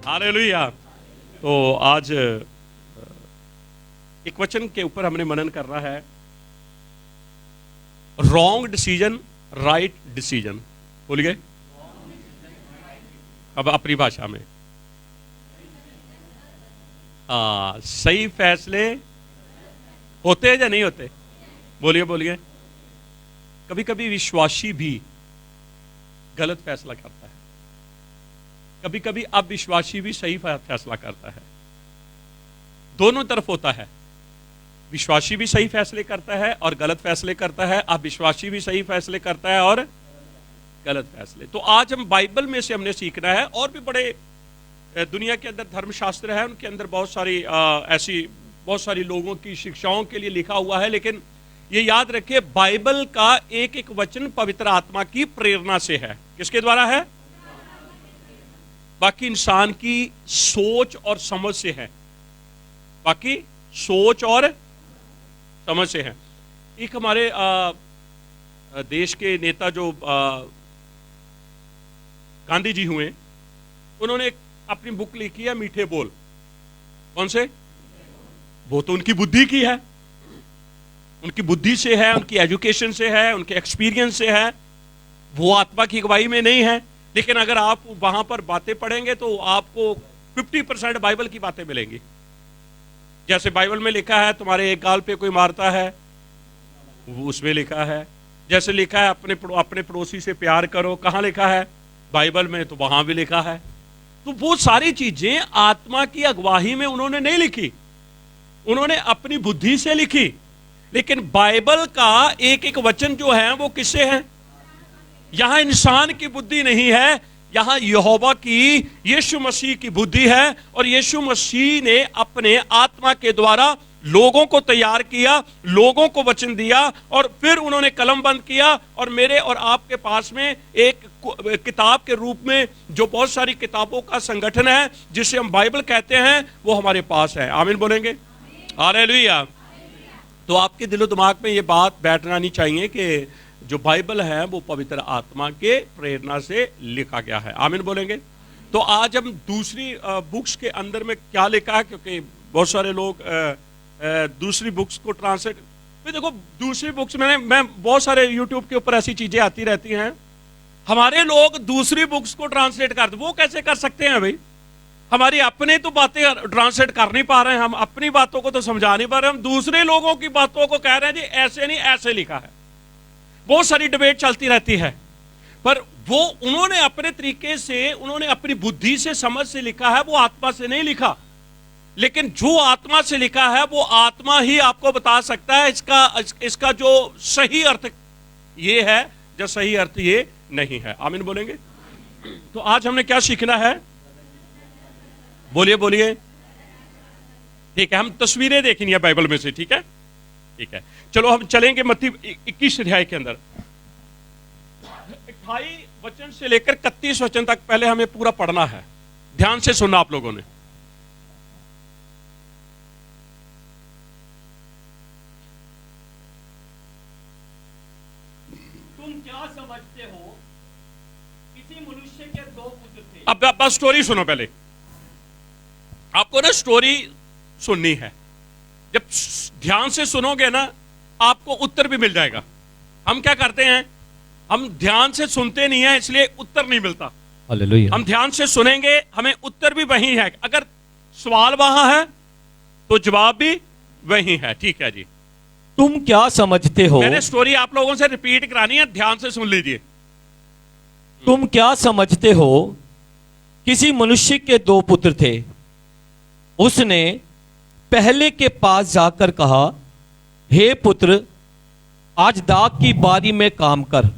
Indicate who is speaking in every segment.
Speaker 1: Hallelujah. तो आज एक वचन के ऊपर हमने मनन करना है, रॉन्ग डिसीजन राइट डिसीजन। बोलिए अब अपनी भाषा में। सही फैसले होते हैं या नहीं होते? बोलिए बोलिए। कभी कभी विश्वासी भी गलत फैसला करता है, कभी कभी अविश्वासी भी सही फैसला करता है। दोनों तरफ होता है। विश्वासी भी सही फैसले करता है और गलत फैसले करता है, अविश्वासी भी सही फैसले करता है और गलत फैसले। तो आज हम बाइबल में से हमने सीखना है। और भी बड़े दुनिया के अंदर धर्मशास्त्र है, उनके अंदर बहुत सारी ऐसी बहुत सारी लोगों की शिक्षाओं के लिए लिखा हुआ है, लेकिन ये याद रखिए बाइबल का एक एक वचन पवित्र आत्मा की प्रेरणा से है। किसके द्वारा है? बाकी इंसान की सोच और समझ से है, बाकी सोच और समझ से है। एक हमारे देश के नेता जो गांधी जी हुए, उन्होंने अपनी बुक लिखी है मीठे बोल। कौन से? वो तो उनकी बुद्धि की है, उनकी बुद्धि से है, उनकी एजुकेशन से है, उनके एक्सपीरियंस से है, वो आत्मा की अगुवाई में नहीं है। लेकिन अगर आप वहां पर बातें पढ़ेंगे तो आपको 50% बाइबल की बातें मिलेंगी। जैसे बाइबल में लिखा है तुम्हारे एक गाल पे कोई मारता है, उसमें लिखा है। जैसे लिखा है अपने पड़ोसी से प्यार करो, कहां लिखा है? बाइबल में। तो वहां भी लिखा है। तो वो सारी चीजें आत्मा की अगुवाई में उन्होंने नहीं लिखी, उन्होंने अपनी बुद्धि से लिखी। लेकिन बाइबल का एक एक वचन जो है वो किससे है? यहां इंसान की बुद्धि नहीं है, यहां यहोवा की, यीशु मसीह की बुद्धि है। और यीशु मसीह ने अपने आत्मा के द्वारा लोगों को तैयार किया, लोगों को वचन दिया, और फिर उन्होंने कलम बंद किया। और मेरे और आपके पास में एक किताब के रूप में जो बहुत सारी किताबों का संगठन है, जिसे हम बाइबल कहते हैं, वो हमारे पास है। आमीन बोलेंगे? हालेलुया। तो आपके दिलो दिमाग में ये बात बैठना नहीं चाहिए कि जो बाइबल है वो पवित्र आत्मा के प्रेरणा से लिखा गया है। आमीन बोलेंगे? तो आज हम दूसरी बुक्स के अंदर में क्या लिखा है, क्योंकि बहुत सारे लोग दूसरी बुक्स को ट्रांसलेट, देखो दूसरी बुक्स में मैं बहुत सारे यूट्यूब के ऊपर ऐसी चीजें आती रहती हैं, हमारे लोग दूसरी बुक्स को ट्रांसलेट करते। वो कैसे कर सकते हैं भाई? हमारी अपने तो बातें ट्रांसलेट कर नहीं पा रहे हैं, हम अपनी बातों को तो समझा नहीं पा रहे, हम दूसरे लोगों की बातों को कह रहे हैं जी ऐसे नहीं ऐसे लिखा है। बहुत सारी डिबेट चलती रहती है, पर वो उन्होंने अपने तरीके से, उन्होंने अपनी बुद्धि से, समझ से लिखा है, वो आत्मा से नहीं लिखा। लेकिन जो आत्मा से लिखा है वो आत्मा ही आपको बता सकता है इसका जो सही अर्थ ये है, जो सही अर्थ ये नहीं है। आमीन बोलेंगे? तो आज हमने क्या सीखना है? बोलिए बोलिए। ठीक है, हम तस्वीरें देखनी है बाइबल में से। ठीक है, ठीक है। चलो हम चलेंगे मत्ती 21 अध्याय के अंदर 28 वचन से लेकर 31 वचन तक पहले हमें पूरा पढ़ना है। ध्यान से सुनना आप लोगों ने।
Speaker 2: तुम क्या समझते हो? किसी मनुष्य के 2 पुत्र थे।
Speaker 1: अब स्टोरी सुनो पहले। आपको ना स्टोरी सुननी है। जब ध्यान से सुनोगे ना आपको उत्तर भी मिल जाएगा। हम क्या करते हैं, हम ध्यान से सुनते नहीं है, इसलिए उत्तर नहीं मिलता।
Speaker 3: हालेलुया।
Speaker 1: हम ध्यान से सुनेंगे, हमें उत्तर भी वही है। अगर सवाल वहां है तो जवाब भी वही है। ठीक है जी।
Speaker 3: तुम क्या समझते हो?
Speaker 1: मैंने स्टोरी आप लोगों से रिपीट करानी है, ध्यान से सुन लीजिए।
Speaker 3: तुम क्या समझते हो? किसी मनुष्य के 2 पुत्र थे। उसने पहले के पास जाकर कहा, हे पुत्र, आज दाख की बारी में काम कर।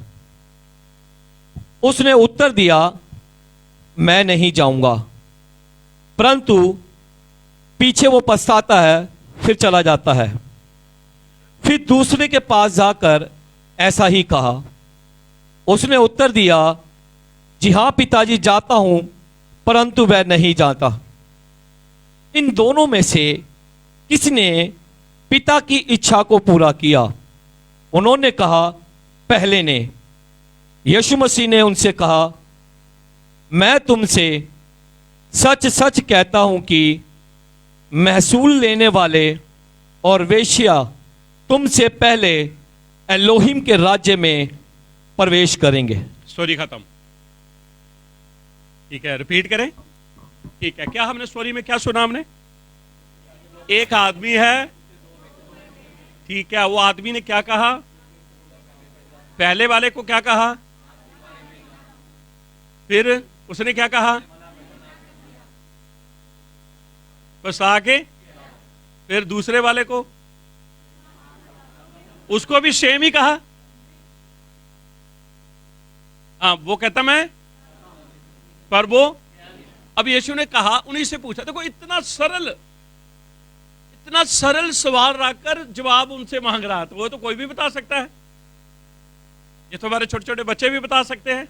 Speaker 3: उसने उत्तर दिया, मैं नहीं जाऊंगा। परंतु पीछे वो पछताता है, फिर चला जाता है। फिर दूसरे के पास जाकर ऐसा ही कहा। उसने उत्तर दिया, जी हां पिताजी, जाता हूं, परंतु वह नहीं जाता। इन दोनों में से किसने पिता की इच्छा को पूरा किया? उन्होंने कहा, पहले ने। यीशु मसीह ने उनसे कहा, मैं तुमसे सच सच कहता हूं कि महसूल लेने वाले और वेश्या तुमसे पहले एलोहिम के राज्य में प्रवेश करेंगे।
Speaker 1: स्टोरी खत्म। ठीक है, रिपीट करें। ठीक है, क्या हमने स्टोरी में क्या सुना? हमने एक आदमी है, ठीक है, वो आदमी ने क्या कहा? पहले वाले को क्या कहा? फिर उसने क्या कहा? फंसा के। फिर दूसरे वाले को, उसको भी सेम ही कहा। हाँ, वो कहता मैं, पर वो, अब यीशु ने कहा, उन्हीं से पूछा। देखो इतना सरल सवाल रखकर जवाब उनसे मांग रहा, तो वो तो कोई भी बता सकता है। ये तो हमारे छोटे छोटे बच्चे भी बता सकते हैं।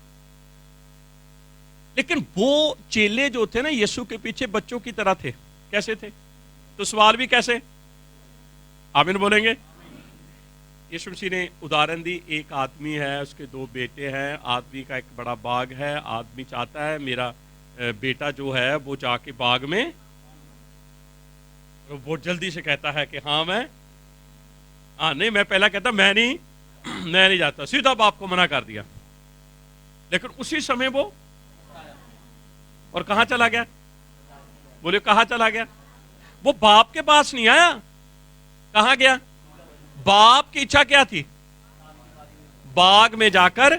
Speaker 1: लेकिन वो चेले जो थे ना यीशु के पीछे, बच्चों की तरह थे। कैसे थे? तो सवाल भी कैसे? आमीन बोलेंगे। यीशु मसीह ने उदाहरण दी। एक आदमी है, उसके दो बेटे हैं। आदमी का एक बड़ा बाग है। आदमी चाहता है मेरा बेटा जो है वो जाके बाग में, वो जल्दी से कहता है कि हाँ मैं, हाँ नहीं, मैं पहला कहता मैं नहीं जाता, सीधा बाप को मना कर दिया। लेकिन उसी समय वो और कहां चला गया? बोले कहां चला गया? वो बाप के पास नहीं आया। कहां गया? बाप की इच्छा क्या थी? बाग में जाकर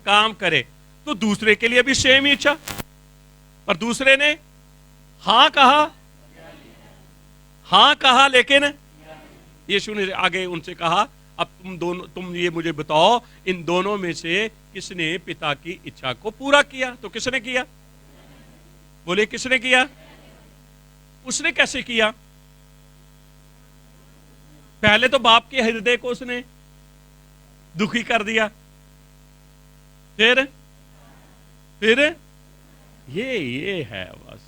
Speaker 1: काम करे। तो दूसरे के लिए भी सेम ही इच्छा, पर दूसरे ने हां कहा, लेकिन यीशु ने आगे उनसे कहा, अब तुम ये मुझे बताओ, इन दोनों में से किसने पिता की इच्छा को पूरा किया? तो किसने किया? बोले किसने किया? उसने कैसे किया? पहले तो बाप के हृदय को उसने दुखी कर दिया, फिर ये है, बस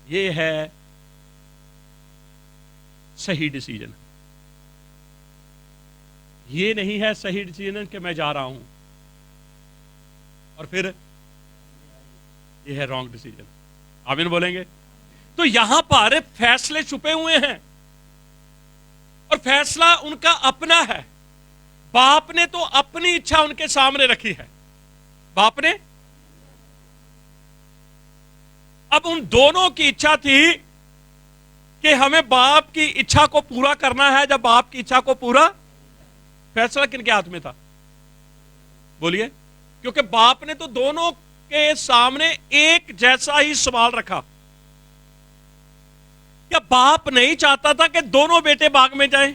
Speaker 1: ये है सही डिसीजन। ये नहीं है सही डिसीजन कि मैं जा रहा हूं, और फिर ये है रॉन्ग डिसीजन। आमीन बोलेंगे। तो यहां पर फैसले छुपे हुए हैं, और फैसला उनका अपना है। बाप ने तो अपनी इच्छा उनके सामने रखी है। बाप ने, अब उन दोनों की इच्छा थी कि हमें बाप की इच्छा को पूरा करना है। जब बाप की इच्छा को पूरा, फैसला किनके हाथ में था? बोलिए। क्योंकि बाप ने तो दोनों के सामने एक जैसा ही सवाल रखा। क्या बाप नहीं चाहता था कि दोनों बेटे बाग में जाएं?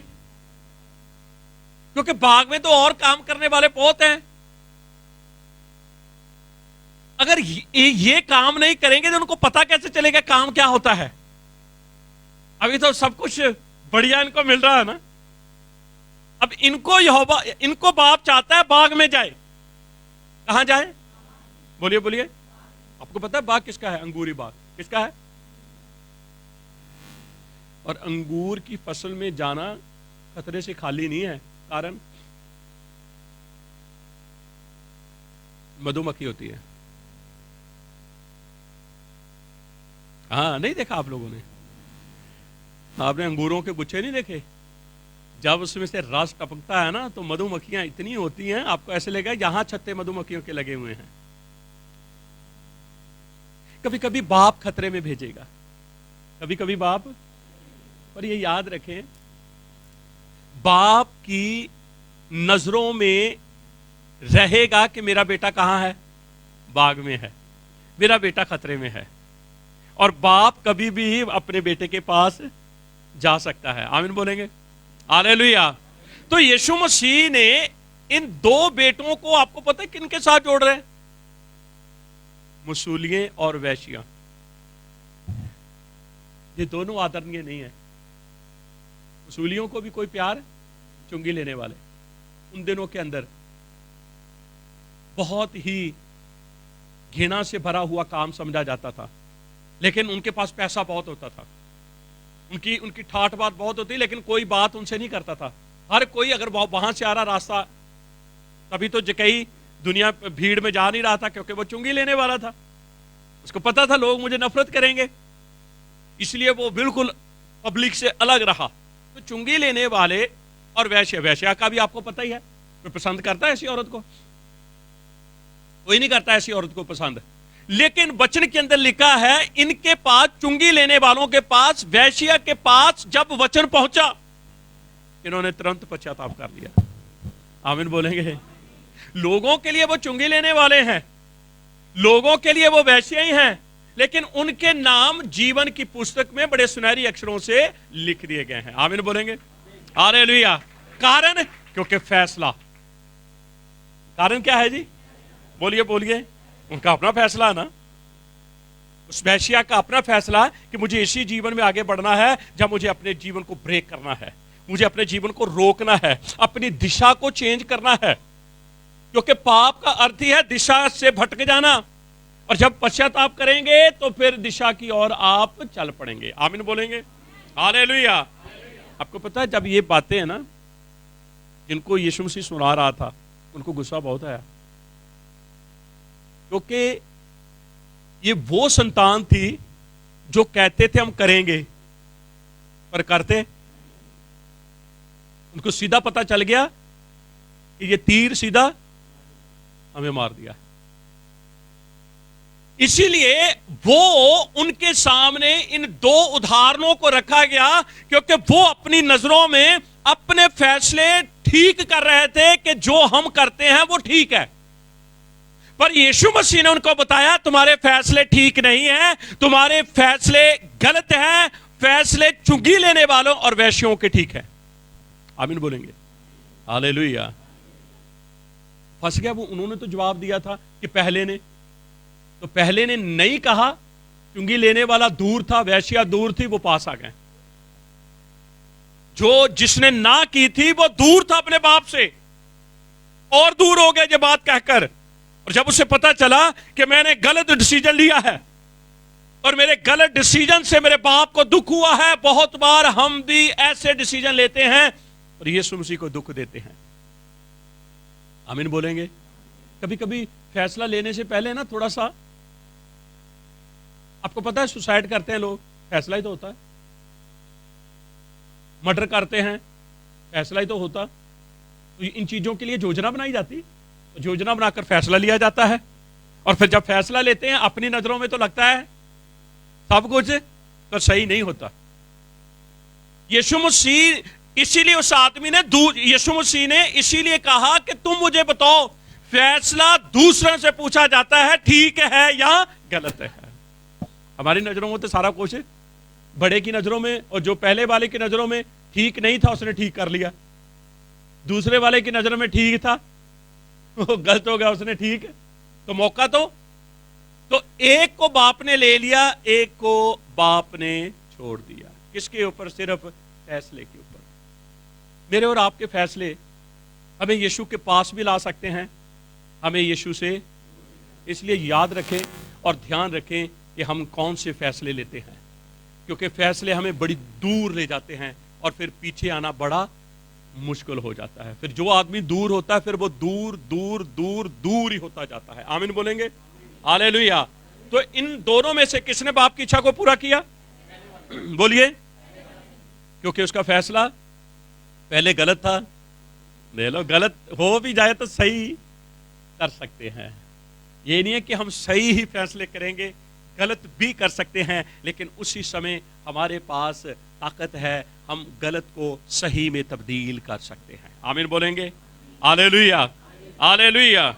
Speaker 1: क्योंकि बाग में तो और काम करने वाले बहुत हैं। अगर ये काम नहीं करेंगे तो उनको पता कैसे चलेगा काम क्या होता है? अभी तो सब कुछ बढ़िया इनको मिल रहा है ना। अब इनको बाप चाहता है बाग में जाए। कहां जाए? बोलिए बोलिए। आपको पता है बाग किसका है? अंगूरी बाग किसका है? और अंगूर की फसल में जाना खतरे से खाली नहीं है। कारण मधुमक्खी होती है। हाँ, नहीं देखा आप लोगों ने? आपने अंगूरों के गुच्छे नहीं देखे? जब उसमें से रस टपकता है ना, तो मधुमक्खियां इतनी होती हैं, आपको ऐसे लगेगा यहां छत्ते मधुमक्खियों के लगे हुए हैं। कभी कभी बाप खतरे में भेजेगा, कभी कभी बाप, और ये याद रखें, बाप की नजरों में रहेगा कि मेरा बेटा कहां है? बाग में है, मेरा बेटा खतरे में है। और बाप कभी भी अपने बेटे के पास जा सकता है। आमीन बोलेंगे। हालेलुया। तो यीशु मसीह ने इन दो बेटों को, आपको पता है किनके साथ जोड़ रहे हैं? मुसूलिये और वैश्या। ये दोनों आदरणीय नहीं है। मुसूलियों को भी कोई प्यार, चुंगी लेने वाले, उन दिनों के अंदर बहुत ही घृणा से भरा हुआ काम समझा जाता था। लेकिन उनके पास पैसा बहुत होता था, उनकी ठाठ बात बहुत होती, लेकिन कोई बात उनसे नहीं करता था। हर कोई अगर वहां से आ रहा रास्ता, तभी तो जकई दुनिया भीड़ में जा नहीं रहा था, क्योंकि वो चुंगी लेने वाला था। उसको पता था लोग मुझे नफरत करेंगे, इसलिए वो बिल्कुल पब्लिक से अलग रहा। तो चुंगी लेने वाले और वैश्या का भी आपको पता ही है, कोई पसंद करता है ऐसी औरत को? कोई नहीं करता ऐसी औरत को पसंद। लेकिन वचन के अंदर लिखा है, इनके पास, चुंगी लेने वालों के पास, वैश्या के पास जब वचन पहुंचा, इन्होंने तुरंत पश्चाताप कर लिया। आमीन बोलेंगे? लोगों के लिए वो चुंगी लेने वाले हैं, लोगों के लिए वो वैश्य ही हैं, लेकिन उनके नाम जीवन की पुस्तक में बड़े सुनहरी अक्षरों से लिख दिए गए हैं। आमीन बोलेंगे? हालेलुया। कारण? क्योंकि फैसला। कारण क्या है जी? बोलिए बोलिए। उनका अपना फैसला है ना, उस वैश्या का अपना फैसला कि मुझे इसी जीवन में आगे बढ़ना है, जब मुझे अपने जीवन को ब्रेक करना है, मुझे अपने जीवन को रोकना है, अपनी दिशा को चेंज करना है। क्योंकि पाप का अर्थ ही है दिशा से भटक जाना, और जब पश्चाताप करेंगे तो फिर दिशा की ओर आप चल पड़ेंगे। आमीन बोलेंगे? हालेलुया। आपको पता है, जब ये बातें हैं ना, जिनको यीशु मसीह सुना रहा था, उनको गुस्सा बहुत आया, क्योंकि ये वो संतान थी जो कहते थे हम करेंगे, पर करते। उनको सीधा पता चल गया कि ये तीर सीधा हमें मार दिया। इसीलिए वो उनके सामने इन दो उदाहरणों को रखा गया, क्योंकि वो अपनी नजरों में अपने फैसले ठीक कर रहे थे कि जो हम करते हैं वो ठीक है। पर यीशु मसीह ने उनको बताया, तुम्हारे फैसले ठीक नहीं हैं, तुम्हारे फैसले गलत हैं, फैसले चुंगी लेने वालों और वैश्यों के ठीक है। आमीन बोलेंगे? हालेलुया। फंस गया वो। उन्होंने तो जवाब दिया था कि पहले ने नहीं कहा, चुंगी लेने वाला दूर था, वैश्या दूर थी, वो पास आ गए। जिसने ना की थी वो दूर था अपने बाप से, और दूर हो गए ये बात कहकर। और जब उसे पता चला कि मैंने गलत डिसीजन लिया है और मेरे गलत डिसीजन से मेरे बाप को दुख हुआ है, बहुत बार हम भी ऐसे डिसीजन लेते हैं और यीशु मसीह को दुख देते हैं। आमीन बोलेंगे? कभी कभी फैसला लेने से पहले ना थोड़ा सा, आपको पता है सुसाइड करते हैं लोग, फैसला ही तो होता है। मर्डर करते हैं, फैसला ही तो होता। तो इन चीजों के लिए योजना बनाई जाती, योजना बनाकर फैसला लिया जाता है, और फिर जब फैसला लेते हैं अपनी नजरों में तो लगता है सब कुछ, तो सही नहीं होता। यीशु मसीह इसीलिए उस आदमी ने, यीशु मसीह ने इसीलिए कहा कि तुम मुझे बताओ, फैसला दूसरों से पूछा जाता है ठीक है या गलत है। हमारी नजरों में तो सारा कुछ, बड़े की नजरों में और जो पहले वाले की नजरों में ठीक नहीं था उसने ठीक कर लिया, दूसरे वाले की नजरों में ठीक था वो गलत हो गया, उसने ठीक। तो मौका तो एक को बाप ने ले लिया, एक को बाप ने छोड़ दिया। किसके ऊपर? सिर्फ फैसले के ऊपर। मेरे और आपके फैसले हमें यीशु के पास भी ला सकते हैं, हमें यीशु से। इसलिए याद रखें और ध्यान रखें कि हम कौन से फैसले लेते हैं, क्योंकि फैसले हमें बड़ी दूर ले जाते हैं और फिर पीछे आना बड़ा मुश्किल हो जाता है। फिर जो आदमी दूर होता है फिर वो दूर दूर दूर दूर ही होता जाता है। आमीन बोलेंगे? हालेलुया। तो इन दोनों में से किसने बाप की इच्छा को पूरा किया? बोलिए। क्योंकि उसका फैसला पहले गलत था। ले लो, गलत हो भी जाए तो सही कर सकते हैं। ये नहीं है कि हम सही ही फैसले करेंगे, गलत भी कर सकते हैं, लेकिन उसी समय हमारे पास ताकत है, हम गलत को सही में तब्दील कर सकते हैं। आमीन बोलेंगे? Hallelujah, hallelujah.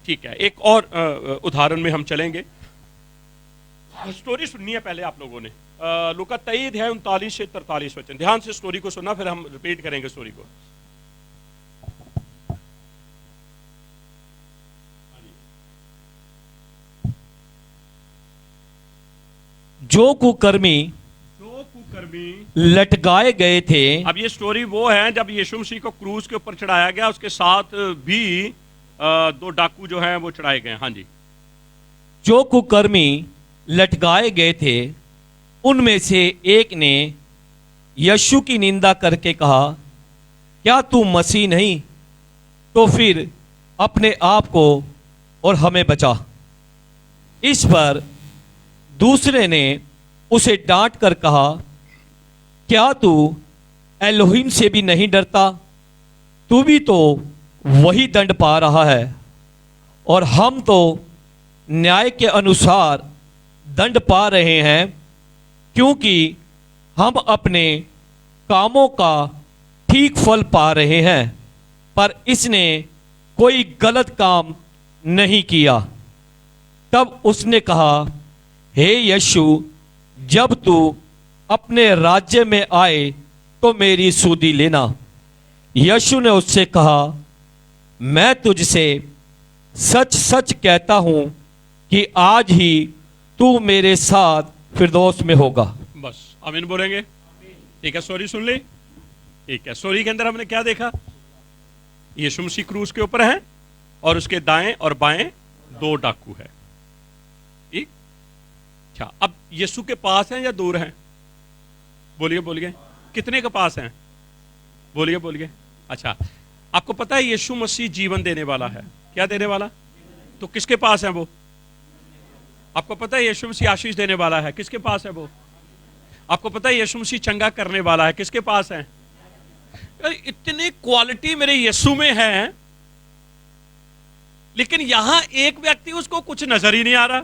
Speaker 1: ठीक है, एक और उदाहरण में हम चलेंगे। स्टोरी सुननी है पहले आप लोगों ने। लूका 23 है 39 से 43 वचन। ध्यान से स्टोरी को सुनना, फिर हम रिपीट करेंगे स्टोरी को।
Speaker 3: जो कुकर्मी लटकाए गए थे।
Speaker 1: अब ये स्टोरी वो है जब यीशु मसीह को क्रूज के ऊपर चढ़ाया गया, उसके साथ भी दो डाकू जो हैं वो चढ़ाए गए। हाँ जी।
Speaker 3: जो कुकर्मी लटकाए गए थे उनमें से एक ने यीशु की निंदा करके कहा, क्या तू मसीह नहीं? तो फिर अपने आप को और हमें बचा। इस पर दूसरे ने उसे डांट कर कहा, क्या तू एलोहिम से भी नहीं डरता? तू भी तो वही दंड पा रहा है और हम तो न्याय के अनुसार दंड पा रहे हैं, क्योंकि हम अपने कामों का ठीक फल पा रहे हैं, पर इसने कोई गलत काम नहीं किया। तब उसने कहा, हे यीशु, जब तू अपने राज्य में आए तो मेरी सुधि लेना। यीशु ने उससे कहा, मैं तुझसे सच सच कहता हूं कि आज ही तू मेरे साथ फिरदौस में होगा।
Speaker 1: बस आमीन बोलेंगे? ठीक है, सॉरी सुन ली। ठीक है, सॉरी के अंदर हमने क्या देखा? यीशु मसीह क्रूस के ऊपर है और उसके दाएं और बाएं दो डाकू है। ठीक, अच्छा, अब यीशु के पास हैं या दूर हैं? बोलिए बोलिए, कितने के पास हैं? बोलिए बोलिए। अच्छा, आपको पता है यीशु मसीह जीवन देने वाला है। क्या देने वाला? तो किसके पास है वो? आपको पता है यीशु मसीह आशीष देने वाला है। किसके पास है वो? आपको पता है यीशु मसीह चंगा करने वाला है। किसके पास है? इतनी क्वालिटी मेरे यीशु में है, लेकिन यहां एक व्यक्ति, उसको कुछ नजर ही नहीं आ रहा।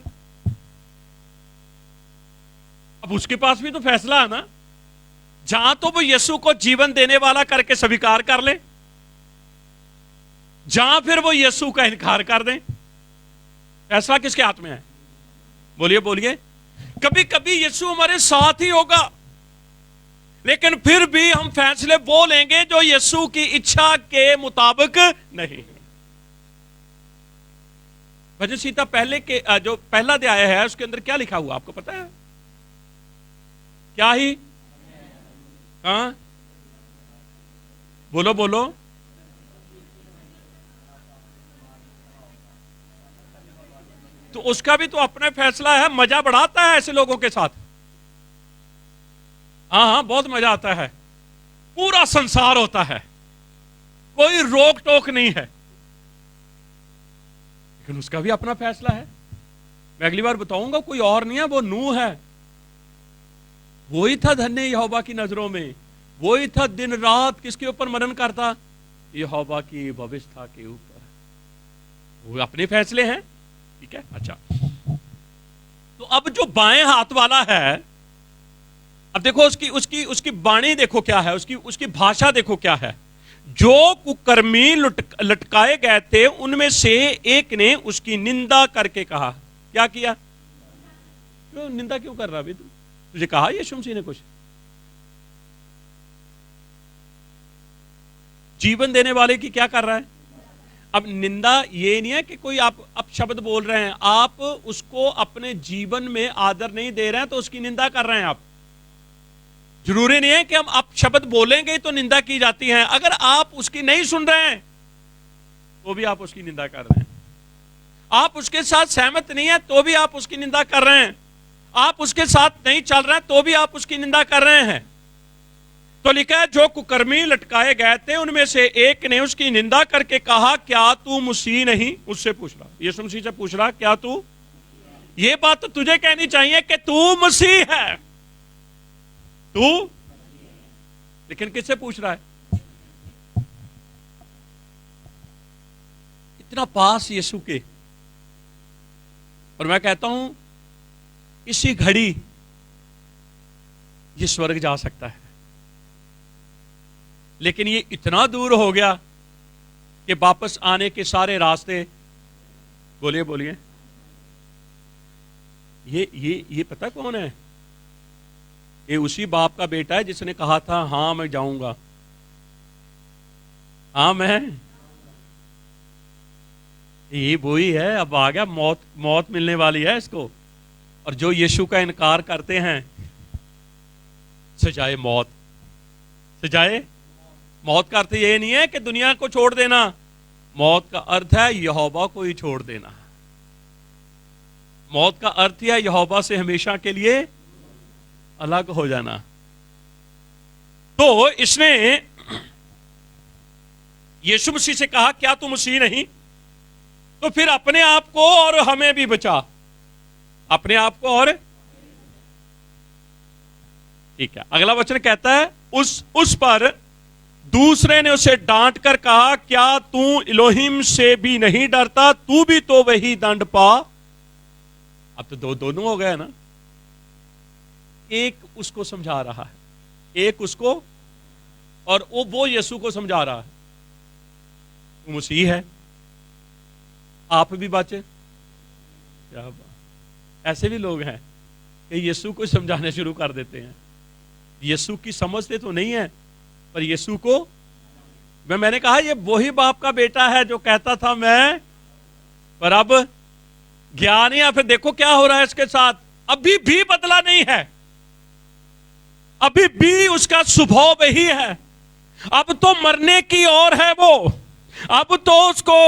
Speaker 1: अब उसके पास भी तो फैसला है ना। जहां तो वो यीशु को जीवन देने वाला करके स्वीकार कर ले, जहां फिर वो यीशु का इनकार कर दें। फैसला किसके हाथ में है? बोलिए बोलिए। कभी कभी यीशु हमारे साथ ही होगा, लेकिन फिर भी हम फैसले वो लेंगे जो यीशु की इच्छा के मुताबिक नहीं। भजन संहिता पहले के जो पहला अध्याय है उसके अंदर क्या लिखा हुआ आपको पता है? क्या ही? हाँ, बोलो बोलो। तो उसका भी तो अपना फैसला है। मजा बढ़ाता है ऐसे लोगों के साथ। हाँ हाँ, बहुत मजा आता है। पूरा संसार होता है, कोई रोक टोक नहीं है, लेकिन उसका भी अपना फैसला है। मैं अगली बार बताऊंगा, कोई और नहीं है, वो नूह है। वही था धन्य यहोवा की नजरों में। वही था दिन रात किसके ऊपर मनन करता? यहोवा की व्यवस्था के ऊपर। वो अपने फैसले हैं। ठीक है, अच्छा। तो अब जो बाएं हाथ वाला है, अब देखो उसकी उसकी उसकी वाणी देखो क्या है, उसकी उसकी भाषा देखो क्या है। जो कुकर्मी लटकाए गए थे उनमें से एक ने उसकी निंदा करके कहा। क्या किया? क्यों निंदा क्यों कर रहा? अभी तुझे कहा यीशु मसीह ने कुछ? जीवन देने वाले की क्या कर रहा है? अब निंदा ये नहीं है कि कोई आप शब्द बोल रहे हैं, आप उसको अपने जीवन में आदर नहीं दे रहे हैं तो उसकी निंदा कर रहे हैं आप। जरूरी नहीं है कि हम आप शब्द बोलेंगे तो निंदा की जाती है। अगर आप उसकी नहीं सुन रहे हैं तो भी आप उसकी निंदा कर रहे हैं। आप उसके साथ सहमत नहीं है तो भी आप उसकी निंदा कर रहे हैं। आप उसके साथ नहीं चल रहे हैं तो भी आप उसकी निंदा कर रहे हैं। तो लिखा है, जो कुकर्मी लटकाए गए थे उनमें से एक ने उसकी निंदा करके कहा, क्या तू मसीह नहीं? उससे पूछ रहा, यीशु मसीह से पूछ रहा, क्या तू? ये बात तो तुझे कहनी चाहिए कि तू मसीह है। तू, लेकिन किससे पूछ रहा है? इतना पास यीशु के। और मैं कहता हूं इसी घड़ी ये स्वर्ग जा सकता है, लेकिन ये इतना दूर हो गया कि वापस आने के सारे रास्ते, बोलिए बोलिए, ये पता कौन है? ये उसी बाप का बेटा है जिसने कहा था, हां मैं जाऊंगा, हां मैं। ये वही है। अब आ गया, मौत मिलने वाली है इसको। और जो यीशु का इनकार करते हैं, सजाए मौत। सजाए मौत का अर्थ ये नहीं है कि दुनिया को छोड़ देना। मौत का अर्थ है यहोवा को ही छोड़ देना। मौत का अर्थ है यहोवा से हमेशा के लिए अलग हो जाना। तो इसने यीशु मसीह से कहा, क्या तू मसीह नहीं? तो फिर अपने आप को और हमें भी बचा। अपने आप को और ठीक है, अगला वचन कहता है उस पर दूसरे ने उसे डांट कर कहा, क्या तू इलोहिम से भी नहीं डरता? तू भी तो वही दंड पा। अब तो दोनों हो गए ना, एक उसको समझा रहा है, एक उसको, और वो यीशु को समझा रहा है, तू मसीह है, आप भी बचे। क्या बात। ऐसे भी लोग हैं कि यीशु को समझाने शुरू कर देते हैं, यीशु की समझते तो नहीं है, पर यीशु को मैंने कहा ये वही बाप का बेटा है जो कहता था मैं, पर अब ज्ञान ही, फिर देखो क्या हो रहा है इसके साथ, अभी भी बदला नहीं है, अभी भी उसका स्वभाव वही है, अब तो मरने की ओर है वो, अब तो उसको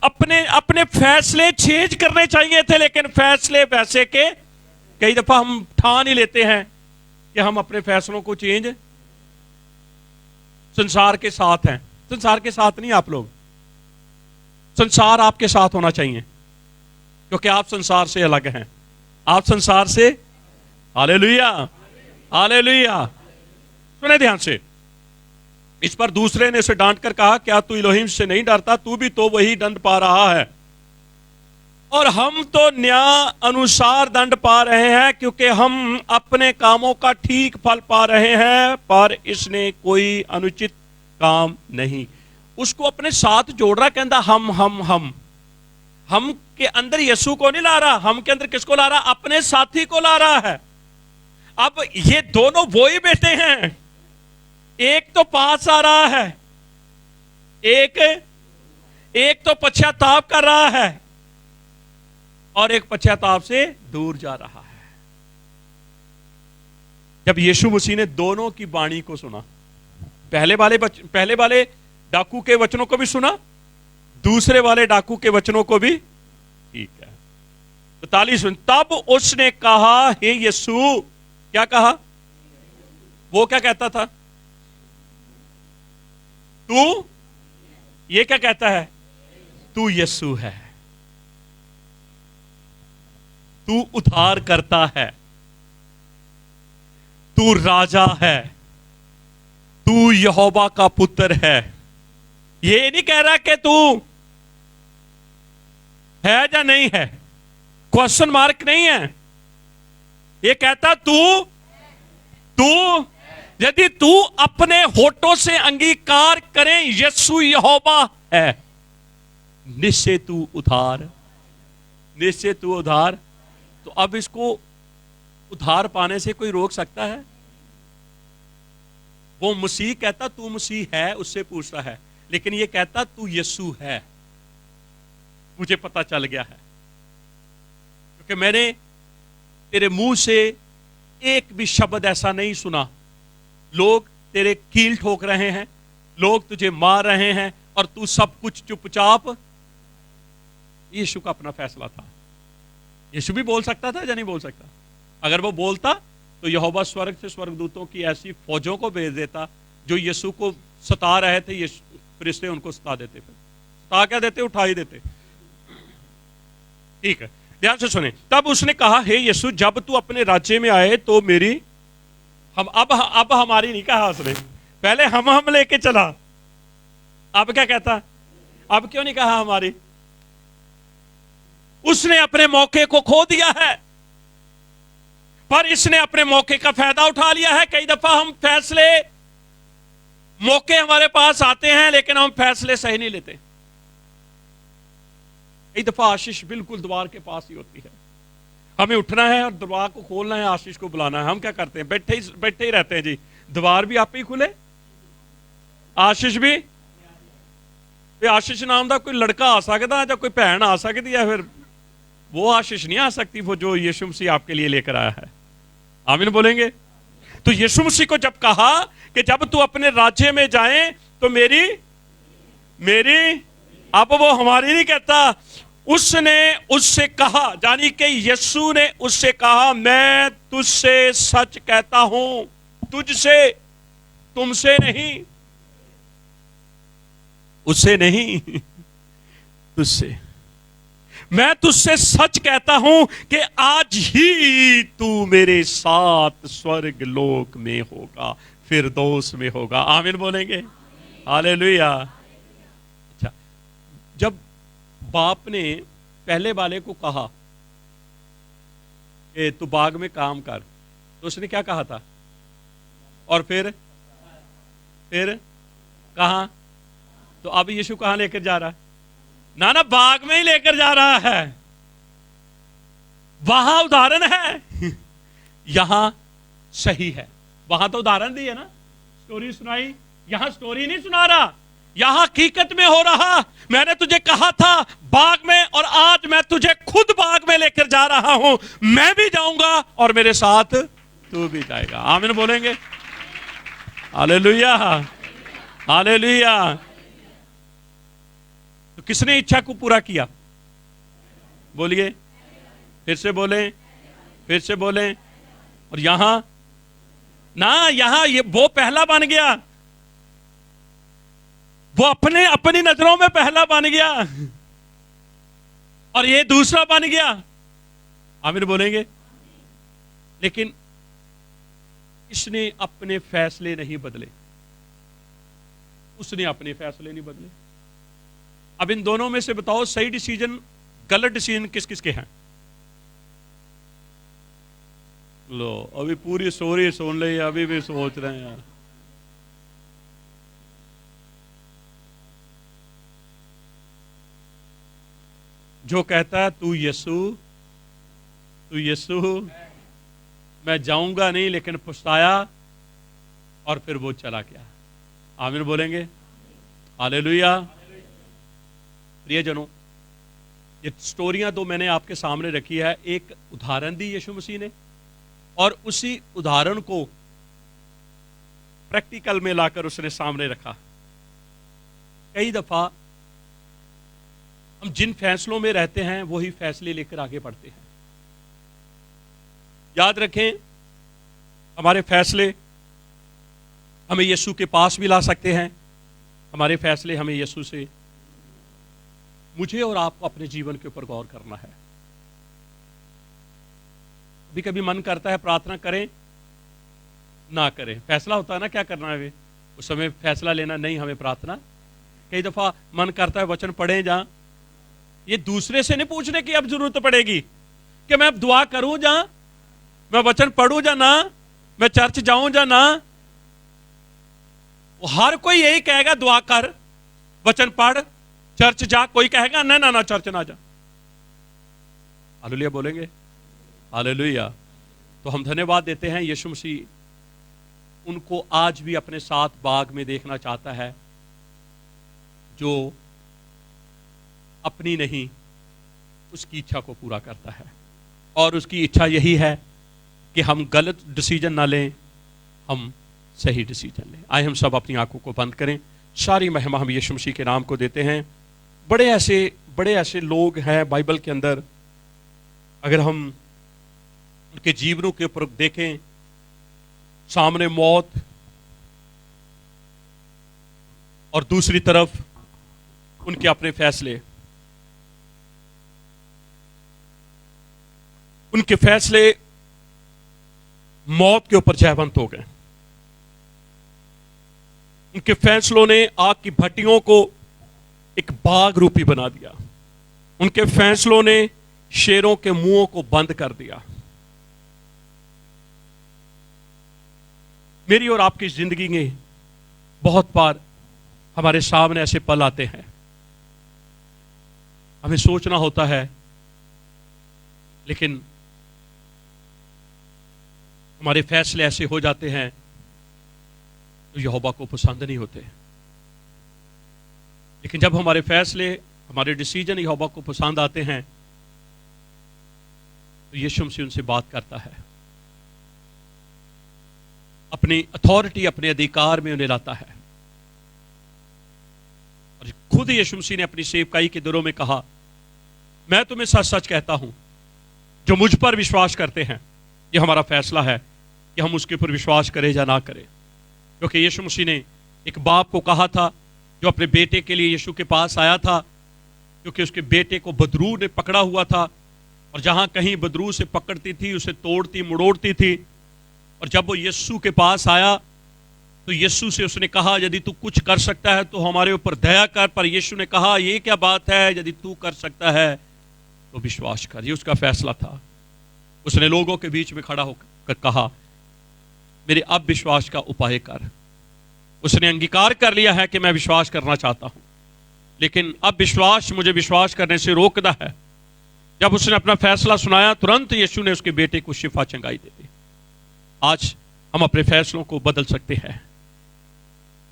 Speaker 1: अपने अपने फैसले चेंज करने चाहिए थे, लेकिन फैसले वैसे के कई दफा हम ठान ही लेते हैं कि हम अपने फैसलों को चेंज, संसार के साथ हैं, संसार के साथ नहीं आप लोग, संसार आपके साथ होना चाहिए, क्योंकि आप संसार से अलग हैं, आप संसार से, हालेलुया हालेलुया। सुने ध्यान से, इस पर दूसरे ने उसे डांट कर कहा, क्या तू इलोहिम से नहीं डरता? तू भी तो वही दंड पा रहा है, और हम तो न्याय अनुसार दंड पा रहे हैं, क्योंकि हम अपने कामों का ठीक फल पा रहे हैं, पर इसने कोई अनुचित काम नहीं। उसको अपने साथ जोड़ रहा, कहता हम के अंदर यीशु को नहीं ला रहा, हम के अंदर किसको ला रहा? अपने साथी को ला रहा है। अब ये दोनों वो ही बेटे हैं, एक तो पास आ रहा है, एक तो पश्चाताप कर रहा है, और एक पश्चाताप से दूर जा रहा है। जब यीशु मसीह ने दोनों की वाणी को सुना, पहले वाले डाकू के वचनों को भी सुना, दूसरे वाले डाकू के वचनों को भी, ठीक है, 42, तब उसने कहा, हे यीशु, क्या कहा? वो क्या कहता था? तू, ये क्या कहता है? तू यीशु है, तू उद्धार करता है, तू राजा है, तू यहोवा का पुत्र है। ये नहीं कह रहा कि तू है या नहीं है, क्वेश्चन मार्क नहीं है, ये कहता तू यदि तू अपने होठों से अंगीकार करें यीशु यहोवा है, निश्चय तू उद्धार, निश्चय तू उद्धार। तो अब इसको उद्धार पाने से कोई रोक सकता है? वो मसीह कहता तू मसीह है, उससे पूछता है, लेकिन ये कहता तू यीशु है। मुझे पता चल गया है, क्योंकि मैंने तेरे मुंह से एक भी शब्द ऐसा नहीं सुना, लोग तेरे कील ठोक रहे हैं, लोग तुझे मार रहे हैं, और तू सब कुछ चुपचाप। यीशु का अपना फैसला था, यीशु भी बोल सकता था या नहीं बोल सकता? अगर वो बोलता तो यहोवा स्वर्ग से स्वर्गदूतों की ऐसी फौजों को भेज देता जो यीशु को सता रहे थे, फरिश्ते उनको सता देते, फिर सता क्या देते? उठा ही देते। ठीक है, ध्यान से सुने। तब उसने कहा, हे यीशु, जब तू अपने राज्य में आए तो मेरी, अब हमारी नहीं कहा उसने, पहले हम लेके चला, अब क्या कहता? अब क्यों नहीं कहा हमारी? उसने अपने मौके को खो दिया है, पर इसने अपने मौके का फायदा उठा लिया है। कई दफा हम फैसले, मौके हमारे पास आते हैं, लेकिन हम फैसले सही नहीं लेते। कई दफा आशीष बिल्कुल द्वार के पास ही होती है, हमें उठना है और द्वार को खोलना है, आशीष को बुलाना है। हम क्या करते हैं? बैठे ही रहते हैं जी, द्वार भी आप ही खुले, आशीष भी, आशीष नाम का कोई लड़का आ सकता है, या कोई भैन आ सकती है, फिर वो आशीष नहीं आ सकती वो जो यीशु मसीह आपके लिए लेकर आया है। आमीन बोलेंगे? तो यीशु मसीह को जब कहा कि जब तू अपने राज्य में जाए तो मेरी, अब वो हमारी नहीं कहता, उसने उससे कहा, यानी कि यीशु ने उससे कहा, मैं तुझसे सच कहता हूं, तुझसे, तुमसे नहीं, उससे नहीं, तुझसे। मैं तुझसे सच कहता हूं कि आज ही तू मेरे साथ स्वर्ग लोक में होगा, फिरदौस में होगा। आमीन बोलेंगे? हालेलुया। अच्छा, जब बाप ने पहले वाले को कहा कि तू बाग में काम कर, तो उसने क्या कहा था? और फिर कहा? तो अब यीशु कहां लेकर जा रहा है? ना बाग में ही लेकर जा रहा है। वहां उदाहरण है, यहां सही है। वहां तो उदाहरण दी है ना, स्टोरी सुनाई। यहां स्टोरी नहीं सुना रहा, यहां हकीकत में हो रहा। मैंने तुझे कहा था बाग में, और आज मैं तुझे खुद बाग में लेकर जा रहा हूं। मैं भी जाऊंगा और मेरे साथ तू भी जाएगा। आमीन बोलेंगे? Hallelujah, hallelujah. तो किसने इच्छा को पूरा किया? बोलिए, फिर से बोलें, फिर से बोलें। और यहां ये वो पहला बन गया, वो अपनी नजरों में पहला बन गया, और ये दूसरा बन गया। आमीन बोलेंगे? लेकिन इसने अपने फैसले नहीं बदले, उसने अपने फैसले नहीं बदले। अब इन दोनों में से बताओ, सही डिसीजन, गलत डिसीजन किस किस के हैं? लो, अभी पूरी स्टोरी सुन ली, अभी भी सोच रहे हैं यार। जो कहता है तू यीशु मैं जाऊंगा नहीं, लेकिन पछताया और फिर वो चला गया। आमीन बोलेंगे? हालेलुया। प्रियजनों, ये स्टोरियां दो मैंने आपके सामने रखी है। एक उदाहरण दी यीशु मसीह ने, और उसी उदाहरण को प्रैक्टिकल में लाकर उसने सामने रखा। कई दफा हम जिन फैसलों में रहते हैं वही फैसले लेकर आगे बढ़ते हैं। याद रखें, हमारे फैसले हमें यीशु के पास भी ला सकते हैं, हमारे फैसले हमें यीशु से। मुझे और आपको अपने जीवन के ऊपर गौर करना है। कभी कभी मन करता है प्रार्थना करें ना करें, फैसला होता है ना क्या करना है, वे उस समय फैसला लेना नहीं, हमें प्रार्थना। कई दफा मन करता है वचन पढ़े जा, ये दूसरे से नहीं पूछने की अब जरूरत पड़ेगी कि मैं अब दुआ करूं जा, मैं वचन पढ़ूं जा ना, मैं चर्च जाऊं जा ना। हर कोई यही कहेगा दुआ कर, वचन पढ़, चर्च जा। कोई कहेगा ना ना ना चर्च ना जा। हालेलुया बोलेंगे? हालेलुया। तो हम धन्यवाद देते हैं, यीशु मसीह उनको आज भी अपने साथ बाग में देखना चाहता है, जो अपनी नहीं उसकी इच्छा को पूरा करता है। और उसकी इच्छा यही है कि हम गलत डिसीजन ना लें, हम सही डिसीजन लें। आए हम सब अपनी आंखों को बंद करें। सारी महिमा हम यीशु मसीह के नाम को देते हैं। बड़े ऐसे लोग हैं बाइबल के अंदर, अगर हम उनके जीवनों के ऊपर देखें, सामने मौत और दूसरी तरफ उनके अपने फैसले। उनके फैसले मौत के ऊपर जयवंत हो गए। उनके फैसलों ने आग की भट्टियों को एक बाग रूपी बना दिया। उनके फैसलों ने शेरों के मुंहों को बंद कर दिया। मेरी और आपकी जिंदगी में बहुत बार हमारे सामने ऐसे पल आते हैं, हमें सोचना होता है, लेकिन हमारे फैसले ऐसे हो जाते हैं जो यहोवा को पसंद नहीं होते। लेकिन जब हमारे फैसले, हमारे डिसीजन यहोवा को पसंद आते हैं, तो यीशु मसीह उनसे बात करता है, अपनी अथॉरिटी, अपने अधिकार में उन्हें लाता है। और खुद यीशु मसीह ने अपनी सेवकाई के दिनों में कहा, मैं तुम्हें सच सच कहता हूं, जो मुझ पर विश्वास करते हैं, यह हमारा फैसला है कि हम उसके ऊपर विश्वास करें या ना करें। क्योंकि यीशु मसीह ने एक बाप को कहा था, जो अपने बेटे के लिए यीशु के पास आया था, क्योंकि उसके बेटे को बदरू ने पकड़ा हुआ था, और जहां कहीं बदरू से पकड़ती थी उसे तोड़ती मुड़ोड़ती थी। और जब वो यीशु के पास आया तो यीशु से उसने कहा, यदि तू कुछ कर सकता है तो हमारे ऊपर दया कर। पर यीशु ने कहा, ये क्या बात है, यदि तू कर सकता है तो विश्वास कर। ये उसका फैसला था। उसने लोगों के बीच में खड़ा होकर कहा, मेरे अब विश्वास का उपाय कर। उसने अंगीकार कर लिया है कि मैं विश्वास करना चाहता हूं, लेकिन अब विश्वास मुझे विश्वास करने से रोकता है। जब उसने अपना फैसला सुनाया, तुरंत यीशु ने उसके बेटे को शिफा चंगाई दे दी। आज हम अपने फैसलों को बदल सकते हैं।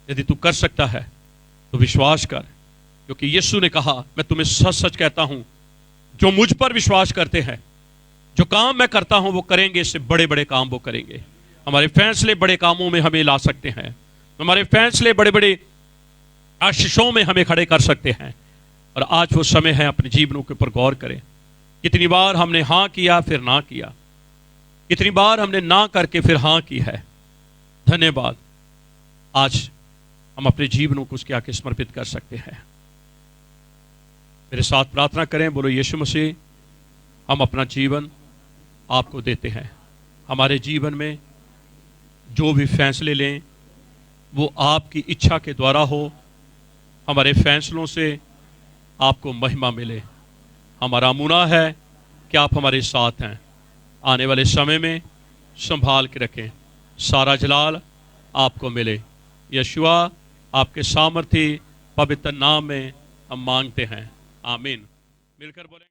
Speaker 1: यदि तू कर सकता है तो विश्वास कर, क्योंकि यीशु ने कहा, मैं तुम्हें सच सच कहता हूं, जो मुझ पर विश्वास करते हैं, जो काम मैं करता हूं वो करेंगे, इससे बड़े बड़े काम वो करेंगे। हमारे फैसले बड़े कामों में हमें ला सकते हैं। हमारे फैसले बड़े बड़े आशीषों में हमें खड़े कर सकते हैं। और आज वो समय है, अपने जीवनों के ऊपर गौर करें। कितनी बार हमने हाँ किया फिर ना किया, कितनी बार हमने ना करके फिर हाँ की है। धन्यवाद, आज हम अपने जीवनों को उसके आगे समर्पित कर सकते हैं। मेरे साथ प्रार्थना करें, बोलो, यीशु मसीह, हम अपना जीवन आपको देते हैं। हमारे जीवन में जो भी फैसले लें वो आपकी इच्छा के द्वारा हो। हमारे फैसलों से आपको महिमा मिले। हमारा मुना है कि आप हमारे साथ हैं। आने वाले समय में संभाल के रखें। सारा जलाल आपको मिले। यशुआ, आपके सामर्थी पवित्र नाम में हम मांगते हैं, आमीन। मिलकर बोले।